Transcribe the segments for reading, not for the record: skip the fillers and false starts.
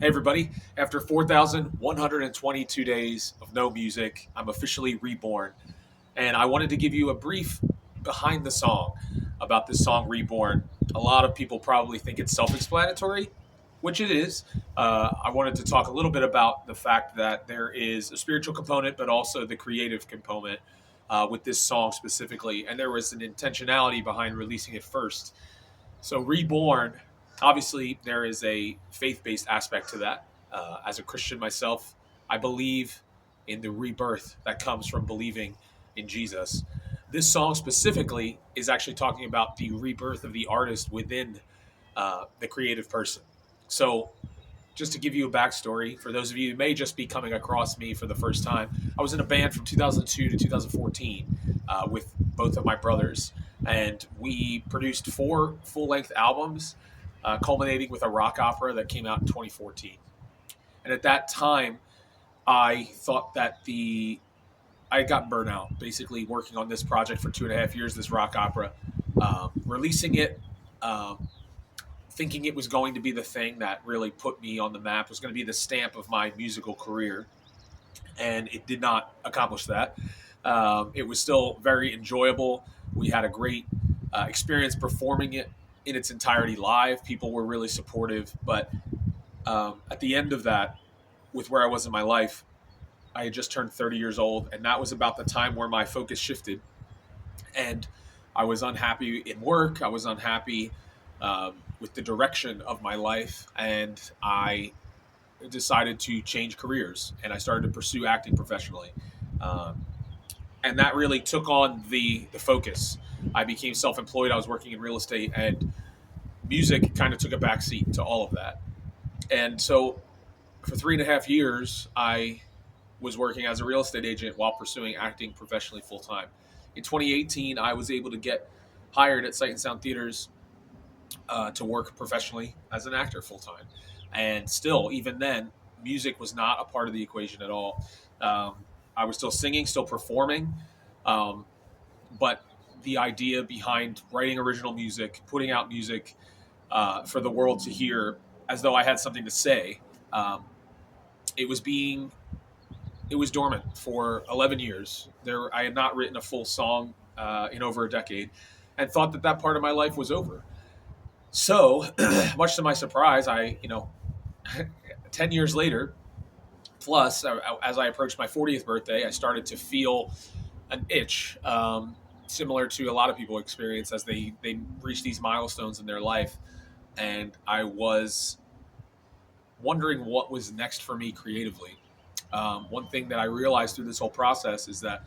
Hey, everybody. After 4,122 days of no music, I'm officially reborn. And I wanted to give you a brief behind the song about this song, Reborn. A lot of people probably think it's self explanatory, which it is. I wanted to talk a little bit about the fact that there is a spiritual component, but also the creative component with this song specifically. And there was an intentionality behind releasing it first. So, Reborn, obviously, there is a faith based aspect to that. As a Christian myself, I believe in the rebirth that comes from believing in Jesus. This song specifically is actually talking about the rebirth of the artist within the creative person. So, just to give you a backstory, for those of you who may just be coming across me for the first time, I was in a band from 2002 to 2014 with both of my brothers, and we produced four full length albums, culminating with a rock opera that came out in 2014. And at that time, I thought that I got burnt out, basically working on this project for 2.5 years, this rock opera, releasing it. Thinking it was going to be the thing that really put me on the map, was going to be the stamp of my musical career, and it did not accomplish that. It was still very enjoyable. We had a great experience performing it in its entirety live. People were really supportive, but at the end of that, with where I was in my life, I had just turned 30 years old, and that was about the time where my focus shifted, and I was unhappy in work. I was unhappy with the direction of my life, and I decided to change careers, and I started to pursue acting professionally. Um, and that really took on the focus. I became self-employed. I was working in real estate, and music kind of took a backseat to all of that. And so for 3.5 years, I was working as a real estate agent while pursuing acting professionally full time. In 2018, I was able to get hired at Sight and Sound Theaters to work professionally as an actor full time. And still, even then, music was not a part of the equation at all. Um, I was still singing, still performing, um, but the idea behind writing original music, putting out music for the world to hear, as though I had something to say, um, it was being it was dormant for 11 years. I had not written a full song in over a decade, and thought that part of my life was over. So, much to my surprise, 10 years later, plus, as I approached my 40th birthday, I started to feel an itch, similar to a lot of people experience as they reach these milestones in their life. And I was wondering what was next for me creatively. One thing that I realized through this whole process is that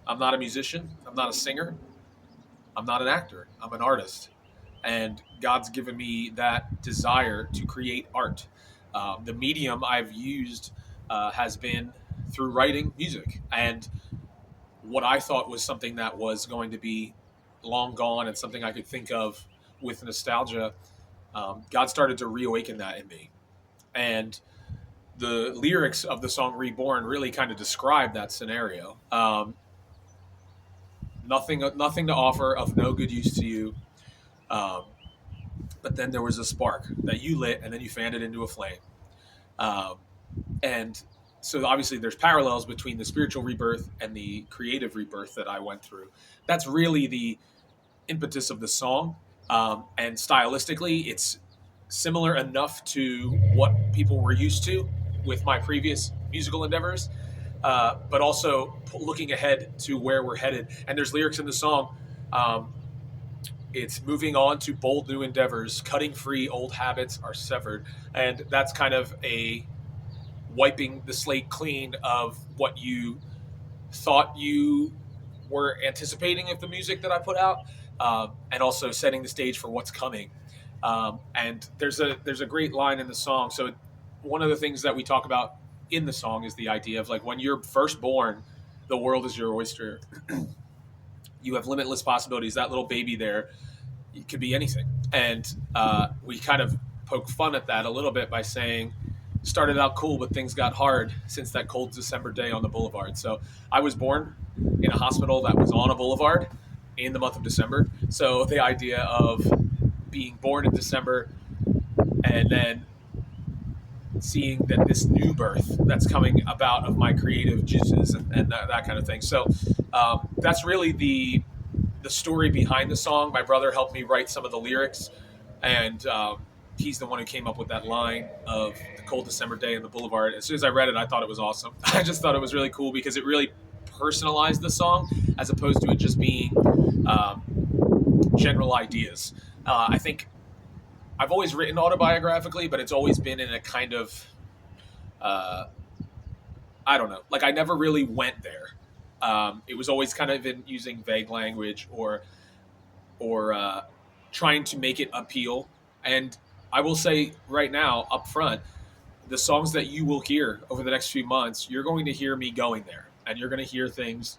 I'm not a musician, I'm not a singer, I'm not an actor, I'm an artist. And God's given me that desire to create art. The medium I've used has been through writing music. And what I thought was something that was going to be long gone and something I could think of with nostalgia, God started to reawaken that in me. And the lyrics of the song Reborn really kind of describe that scenario. Nothing to offer, of no good use to you. Um, but then there was a spark that you lit, and then you fanned it into a flame. Um, and so obviously there's parallels between the spiritual rebirth and the creative rebirth that I went through. That's really the impetus of the song. And stylistically, it's similar enough to what people were used to with my previous musical endeavors, but also looking ahead to where we're headed. And there's lyrics in the song. It's moving on to bold new endeavors, cutting free old habits are severed. And that's kind of a wiping the slate clean of what you thought you were anticipating of the music that I put out, and also setting the stage for what's coming. And there's a great line in the song. So one of the things that we talk about in the song is the idea of, like, when you're first born, the world is your oyster. You have limitless possibilities. That little baby there, it could be anything. And we kind of poke fun at that a little bit by saying, started out cool, but things got hard since that cold December day on the boulevard. So I was born in a hospital that was on a boulevard in the month of December. So the idea of being born in December and then seeing that this new birth that's coming about of my creative juices and that kind of thing. So that's really the story behind the song. My brother helped me write some of the lyrics, and he's the one who came up with that line of the cold December day in the boulevard. As soon as I read it, I thought it was awesome. I just thought it was really cool because it really personalized the song as opposed to it just being um, general ideas. I think I've always written autobiographically, but it's always been in a kind of uh, I don't know, like I never really went there. It was always kind of in using vague language or trying to make it appeal. And I will say right now, up front, the songs that you will hear over the next few months, you're going to hear me going there, and you're going to hear things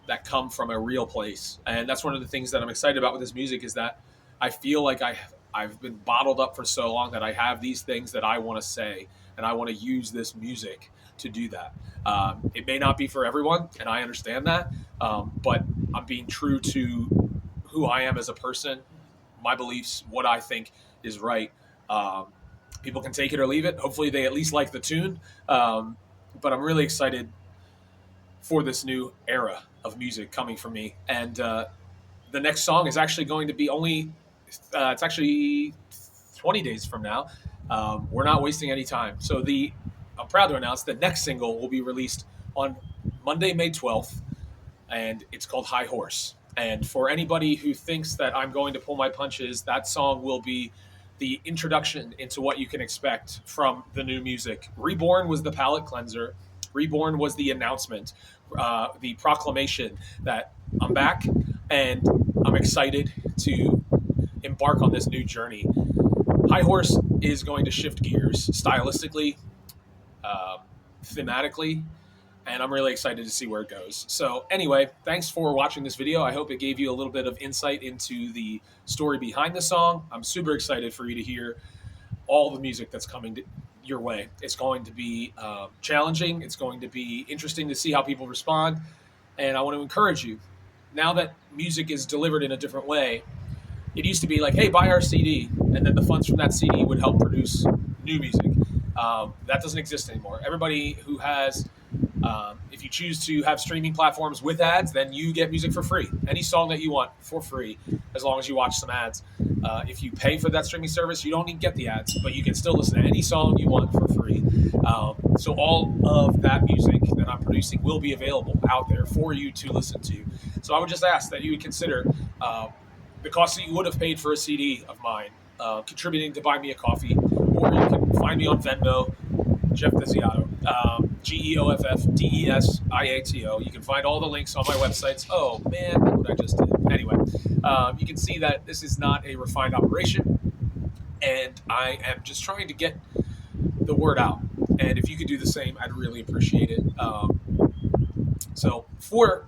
that come from a real place. And that's one of the things that I'm excited about with this music is that I feel like I've been bottled up for so long that I have these things that I want to say, and I want to use this music to do that. It may not be for everyone, and I understand that, but I'm being true to who I am as a person, my beliefs, what I think is right. Um, People can take it or leave it. Hopefully, they at least like the tune. But I'm really excited for this new era of music coming from me. And the next song is actually going to be it's actually 20 days from now. We're not wasting any time. I'm proud to announce the next single will be released on Monday, May 12th, and it's called High Horse. And for anybody who thinks that I'm going to pull my punches, that song will be the introduction into what you can expect from the new music. Reborn was the palate cleanser. Reborn was the announcement, the proclamation that I'm back and I'm excited to embark on this new journey. High Horse is going to shift gears stylistically, um, thematically, and I'm really excited to see where it goes. So, anyway, thanks for watching this video. I hope it gave you a little bit of insight into the story behind the song. I'm super excited for you to hear all the music that's coming your way. It's going to be challenging. It's going to be interesting to see how people respond. And I want to encourage you, now that music is delivered in a different way, it used to be like, hey, buy our CD, and then the funds from that CD would help produce new music. That doesn't exist anymore. Everybody who has if you choose to have streaming platforms with ads, then you get music for free. Any song that you want for free, as long as you watch some ads. If you pay for that streaming service, you don't even get the ads, but you can still listen to any song you want for free. So all of that music that I'm producing will be available out there for you to listen to. So I would just ask that you would consider the cost that you would have paid for a CD of mine, contributing to buy me a coffee, or you can find me on Venmo, Geoff Desiato, GeoffDesiato. You can find all the links on my websites. Oh man, look what I just did. Anyway, you can see that this is not a refined operation, and I am just trying to get the word out. And if you could do the same, I'd really appreciate it. So for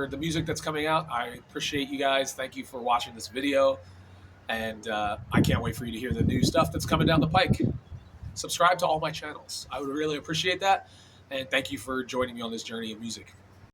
the music that's coming out, I appreciate you guys. Thank you for watching this video, and I can't wait for you to hear the new stuff that's coming down the pike. Subscribe to all my channels. I would really appreciate that. And thank you for joining me on this journey of music.